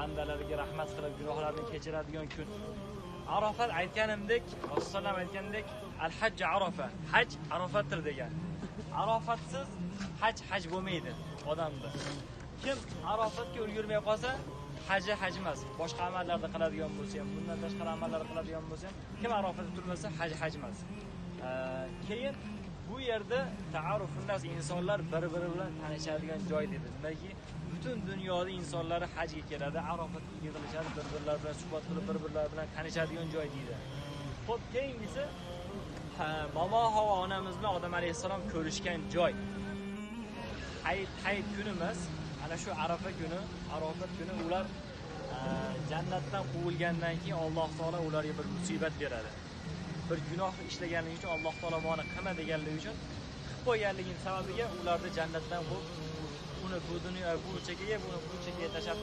bandalariga rahmat qilib gunohlarni kechiradigan kun. Arafat aytganimdek, Rasululloh aytgandek, al-hajj Arafa, haj Arafatdir degan. Arafatsiz haj bo'lmaydi odamda. Kim Arafatga ulgurmay qolsa, haji haj emas. Boshqa amallarni qiladigan bo'lsa ham, bundan tashqari amallar qiladigan bo'lsa ham, kim Arafatda turmasa, haj emas. Keyin bu yerda ta'arufunnas insonlar bir-biri bilan tanishadigan joy dedi. Demakki, butun dunyoda insonlar hajga keladi, Arafatga yig'ilishadi, bir-birlari bilan suhbat qilib, bir-birlari bilan tanishadigan joy deydi. Xo'p, keyingisi momo Havo onamiz bilan Odam alayhissalom ko'rishgan joy. Hayit kuni emas, ana shu Arafa kuni, Arafat kuni ular jannatdan quvilgandan keyin Alloh taolo ularga bir musibat beradi. Bir gunoh ishlaganligi uchun Alloh taolo buni qilma deganligi uchun qilib qo'yganligini sababiga ularni jannatdan bu dunyo bu chekkaga tashab